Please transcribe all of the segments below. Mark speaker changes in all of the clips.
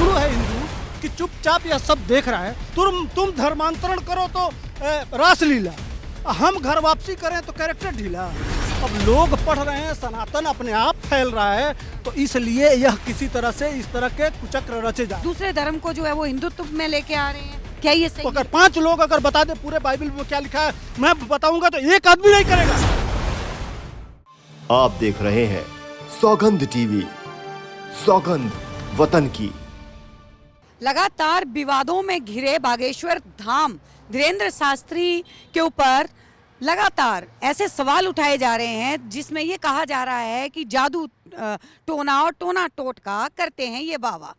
Speaker 1: सहिष्णु है हिंदू कि चुपचाप यह सब देख रहा है। तुम धर्मांतरण करो तो रासलीला, हम घर वापसी करें तो कैरेक्टर ढीला। अब लोग पढ़ रहे हैं, सनातन अपने आप फैल रहा है, तो इसलिए यह किसी तरह से इस तरह के कुचक्र रचे जा।
Speaker 2: दूसरे धर्म को जो है वो हिंदुत्व में लेके आ रहे हैं, क्या ये सही?
Speaker 1: अगर 5 लोग अगर बता दे पूरे बाइबल में क्या लिखा है, मैं बताऊंगा तो एक आदमी नहीं करेगा।
Speaker 3: आप देख रहे हैं सौगंध टीवी, सौगंध वतन की।
Speaker 2: लगातार विवादों में घिरे बागेश्वर धाम धीरेन्द्र शास्त्री के ऊपर लगातार ऐसे सवाल उठाए जा रहे हैं जिसमें ये कहा जा रहा है कि जादू टोना और टोना टोटका करते हैं ये बाबा।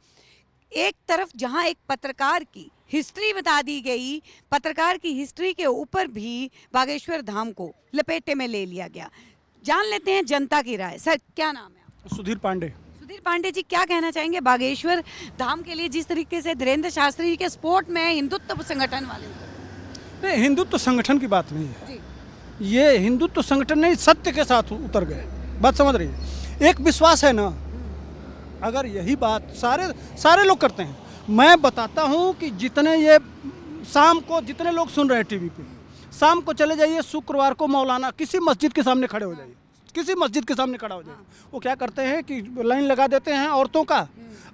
Speaker 2: एक तरफ जहां एक पत्रकार की हिस्ट्री बता दी गई, पत्रकार की हिस्ट्री के ऊपर भी बागेश्वर धाम को लपेटे में ले लिया गया। जान लेते हैं जनता की राय। सर, क्या नाम है आपका?
Speaker 1: सुधीर पांडे।
Speaker 2: सुधीर पांडे जी, क्या कहना चाहेंगे बागेश्वर धाम के लिए जिस तरीके से धीरेन्द्र शास्त्री जी के सपोर्ट में हिंदुत्व संगठन वाले?
Speaker 1: नहीं, हिंदुत्व संगठन की बात नहीं है
Speaker 2: जी।
Speaker 1: ये हिंदुत्व संगठन नहीं, सत्य के साथ उतर गए। बात समझ रही है? एक विश्वास है ना, अगर यही बात सारे लोग करते हैं। मैं बताता हूँ कि जितने ये शाम को जितने लोग सुन रहे हैं टीवी पे, शाम को चले जाइए शुक्रवार को मौलाना किसी मस्जिद के सामने खड़े हो जाइए, किसी मस्जिद के सामने खड़ा हो जाइए। वो क्या करते हैं कि लाइन लगा देते हैं औरतों का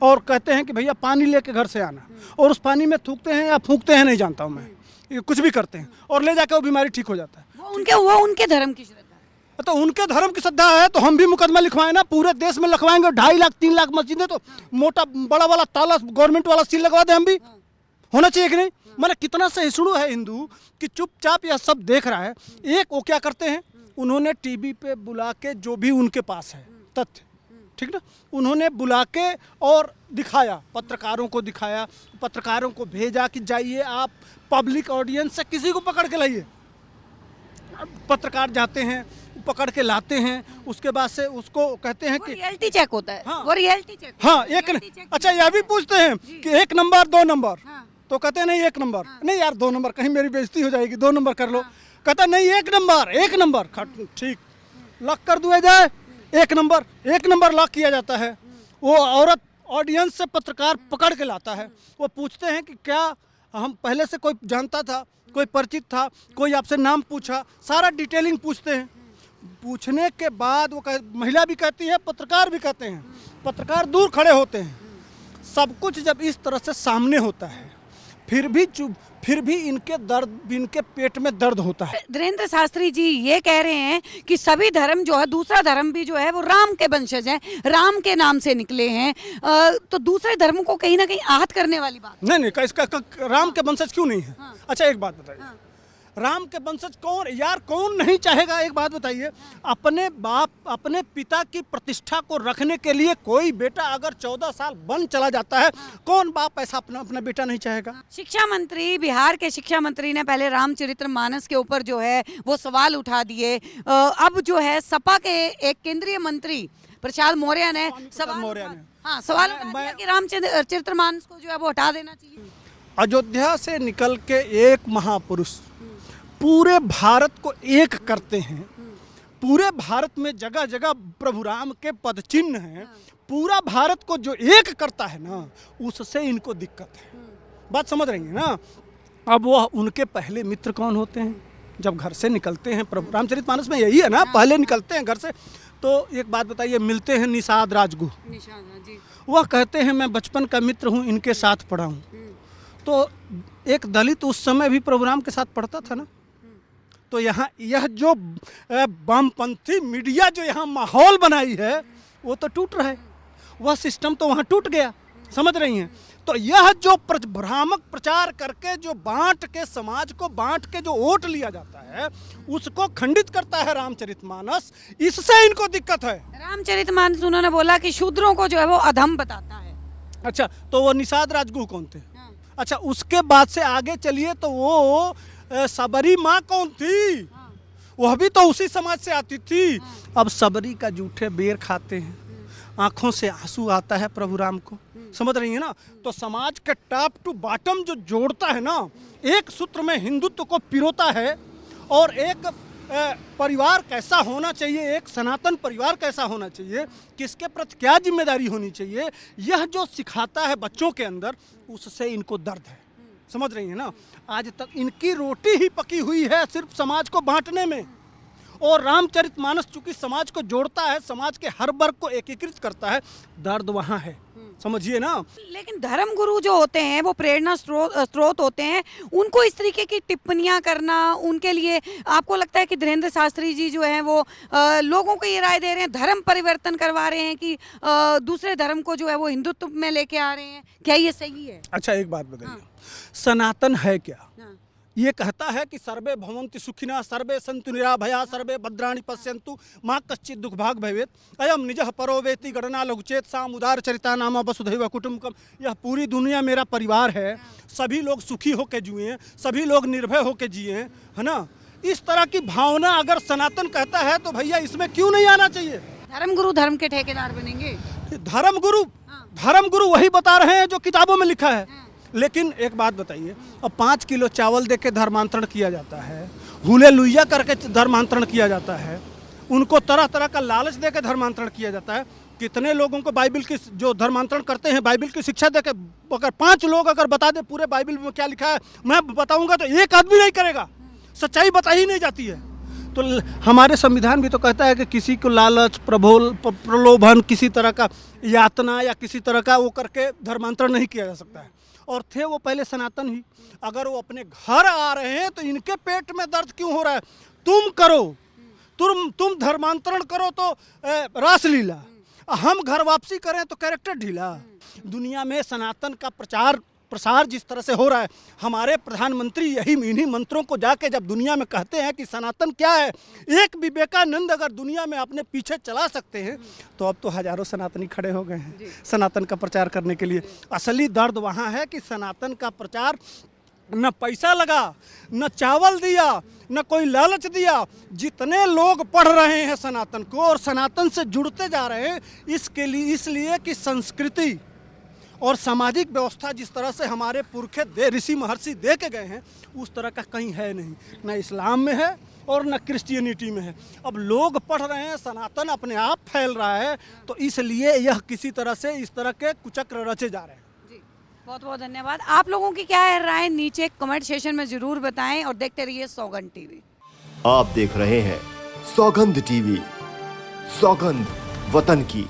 Speaker 1: और कहते हैं कि भैया पानी लेके घर से आना, और उस पानी में थूकते हैं या फूंकते हैं नहीं जानता हूँ मैं, ये कुछ भी करते हैं और ले जाकर वो बीमारी ठीक हो जाता है।
Speaker 2: वो उनके धर्म की श्रद्धा है।
Speaker 1: तो उनके धर्म की श्रद्धा है तो हम भी मुकदमा लिखवाएं ना, पूरे देश में लिखवाएंगे। 2.5 लाख 3 लाख मस्जिदें, तो मोटा बड़ा वाला ताला गवर्नमेंट वाला सील लगवा दे, हम भी होना चाहिए कि नहीं? मैंने कितना सहिष्णु है हिंदू कि चुपचाप यह सब देख रहा है। एक वो क्या करते हैं, उन्होंने टीवी पे बुला के जो भी उनके पास है तथ्य, ठीक ना, उन्होंने बुला के और दिखाया, पत्रकारों को दिखाया, पत्रकारों को भेजा कि जाइए आप पब्लिक ऑडियंस से किसी को पकड़ के लाइए। पत्रकार जाते हैं, पकड़ के लाते हैं, उसके बाद से उसको कहते हैं कि
Speaker 2: रियलिटी चेक होता है।
Speaker 1: हाँ,
Speaker 2: वो रियलिटी चेक।
Speaker 1: हाँ, अच्छा यह भी पूछते हैं कि 1 नंबर 2 नंबर, तो कहते हैं नहीं 1 नंबर, नहीं यार 2 नंबर, कहीं मेरी बेइज्जती हो जाएगी, 2 नंबर कर लो। कहता नहीं 1 नंबर, ठीक, लॉक कर दिया जाए। 1 नंबर लॉक किया जाता है। वो औरत ऑडियंस से पत्रकार पकड़ के लाता है। वो पूछते हैं कि क्या हम पहले से कोई जानता था, कोई परिचित था, कोई आपसे नाम पूछा, सारा डिटेलिंग पूछते हैं। पूछने के बाद वो महिला भी कहती है, पत्रकार भी कहते हैं, पत्रकार दूर खड़े होते हैं। सब कुछ जब इस तरह से सामने होता है फिर भी इनके पेट में दर्द होता है।
Speaker 2: धीरेन्द्र शास्त्री जी ये कह रहे हैं कि सभी धर्म जो है, दूसरा धर्म भी जो है वो राम के वंशज हैं, राम के नाम से निकले हैं, तो दूसरे धर्म को कहीं ना कहीं आहत करने वाली बात।
Speaker 1: नहीं, इसका राम के वंशज क्यों नहीं है?
Speaker 2: हाँ।
Speaker 1: अच्छा एक बात बताइए, हाँ। राम के वंशज कौन नहीं चाहेगा? एक बात बताइए, अपने बाप अपने पिता की प्रतिष्ठा को रखने के लिए कोई बेटा अगर 14 साल वन चला जाता है, कौन बाप ऐसा अपना बेटा नहीं चाहेगा?
Speaker 2: शिक्षा मंत्री, बिहार के शिक्षा मंत्री ने पहले रामचरितमानस के ऊपर जो है वो सवाल उठा दिए। अब जो है सपा के एक केंद्रीय मंत्री प्रसाद मौर्य ने सवाल उठा कि रामचरितमानस को जो है वो हटा देना चाहिए।
Speaker 1: अयोध्या से निकल के एक महापुरुष पूरे भारत को एक करते हैं। पूरे भारत में जगह जगह प्रभु राम के पद चिन्ह हैं। पूरा भारत को जो एक करता है ना, उससे इनको दिक्कत है। बात समझ रही है ना? अब वो उनके पहले मित्र कौन होते हैं? जब घर से निकलते हैं, प्रभु रामचरितमानस में यही है ना, पहले निकलते हैं घर से। तो एक बात बताइए, मिलते हैं निषाद राजगुरु, वह कहते हैं मैं बचपन का मित्र हूँ, इनके साथ पढ़ा हूँ। तो एक दलित उस समय भी प्रभु राम के साथ पढ़ता था ना। तो यहाँ यह जो वामपंथी मीडिया जो यहाँ माहौल बनाई है वो तो टूट रहा है, वह सिस्टम तो वहाँ टूट गया। समझ रही हैं? तो यह जो भ्रामक प्रचार करके जो बांट के समाज को बांट के जो वोट लिया जाता है, उसको खंडित करता है रामचरितमानस। इससे इनको दिक्कत है।
Speaker 2: रामचरितमानस उन्होंने बोला कि शूद्रों को जो है वो अधम बताता है।
Speaker 1: अच्छा, तो वो निषाद राजगुरु कौन थे? अच्छा, उसके बाद से आगे चलिए तो वो सबरी माँ कौन थी? वह भी तो उसी समाज से आती थी। अब सबरी का जूठे बेर खाते हैं, आंखों से आंसू आता है प्रभु राम को। समझ रही है ना? तो समाज के टॉप टू बॉटम जो जोड़ता है ना, एक सूत्र में हिंदुत्व को पिरोता है और एक परिवार कैसा होना चाहिए, एक सनातन परिवार कैसा होना चाहिए, किसके प्रति क्या जिम्मेदारी होनी चाहिए, यह जो सिखाता है बच्चों के अंदर, उससे इनको दर्द है। समझ रही है ना? आज तक इनकी रोटी ही पकी हुई है सिर्फ समाज को बांटने में, और रामचरितमानस चूंकि समाज को जोड़ता है, समाज के हर वर्ग को एकीकृत करता है, दर्द वहाँ है। समझिए ना।
Speaker 2: लेकिन धर्म गुरु जो होते हैं वो प्रेरणा स्रोत होते हैं, उनको इस तरीके की टिप्पणियां करना, उनके लिए आपको लगता है कि धीरेन्द्र शास्त्री जी जो है वो लोगों को ये राय दे रहे हैं, धर्म परिवर्तन करवा रहे हैं कि दूसरे धर्म को जो है वो हिंदुत्व में लेके आ रहे हैं, क्या ये सही है?
Speaker 1: अच्छा एक बात बताइए, सनातन है क्या?
Speaker 2: हाँ।
Speaker 1: ये कहता है कि सर्वे भवन्ति सुखिनः, सर्वे सन्तु निराभया, सर्वे भद्राणि पश्यन्तु, माँ कश्चित् दुख भाग भवेत्, अयम निजः परो वेति गणना लघुचेत साम उदार चरिता नाम वसुधैव कुटुम्बकम। यह पूरी दुनिया मेरा परिवार है, सभी लोग सुखी होकर जिए, सभी लोग निर्भय होकर जिए, है ना? इस तरह की भावना अगर सनातन कहता है तो भैया इसमें क्यों नहीं आना चाहिए?
Speaker 2: धर्मगुरु धर्म के ठेकेदार बनेंगे?
Speaker 1: धर्मगुरु वही बता रहे हैं जो किताबों में लिखा है। लेकिन एक बात बताइए, अब 5 किलो चावल दे के धर्मांतरण किया जाता है, हुले लुइया करके धर्मांतरण किया जाता है, उनको तरह तरह का लालच दे के धर्मांतरण किया जाता है। कितने लोगों को बाइबल की जो धर्मांतरण करते हैं बाइबल की शिक्षा दे के, अगर 5 लोग अगर बता दे पूरे बाइबल में क्या लिखा है, मैं बताऊंगा तो एक आदमी नहीं करेगा, सच्चाई बताई नहीं जाती है। तो हमारे संविधान भी तो कहता है कि किसी को लालच, प्रलोभन, किसी तरह का यातना या किसी तरह का वो करके धर्मांतरण नहीं किया जा सकता है। और थे वो पहले सनातन ही, अगर वो अपने घर आ रहे हैं तो इनके पेट में दर्द क्यों हो रहा है? तुम करो, तुम धर्मांतरण करो तो रासलीला, हम घर वापसी करें तो कैरेक्टर ढीला। दुनिया में सनातन का प्रसार जिस तरह से हो रहा है, हमारे प्रधानमंत्री यही इन्हीं मंत्रों को जाके जब दुनिया में कहते हैं कि सनातन क्या है, एक विवेकानंद अगर दुनिया में अपने पीछे चला सकते हैं तो अब तो हजारों सनातनी खड़े हो गए हैं सनातन का प्रचार करने के लिए। असली दर्द वहाँ है कि सनातन का प्रचार न पैसा लगा, न चावल दिया, न कोई लालच दिया। जितने लोग पढ़ रहे हैं सनातन को और सनातन से जुड़ते जा रहे हैं, इसलिए कि संस्कृति और सामाजिक व्यवस्था जिस तरह से हमारे पुरखे ऋषि महर्षि दे के गए हैं, उस तरह का कहीं है नहीं, न इस्लाम में है और न क्रिश्चियनिटी में है। अब लोग पढ़ रहे हैं, सनातन अपने आप फैल रहा है, तो इसलिए यह किसी तरह से इस तरह के कुचक्र रचे जा रहे हैं।
Speaker 2: जी, बहुत बहुत धन्यवाद। आप लोगों की क्या है राय, नीचे कमेंट सेशन में जरूर बताएं और देखते रहिए सौगंध टीवी।
Speaker 3: आप देख रहे हैं सौगंध टीवी, सौगंध वतन की।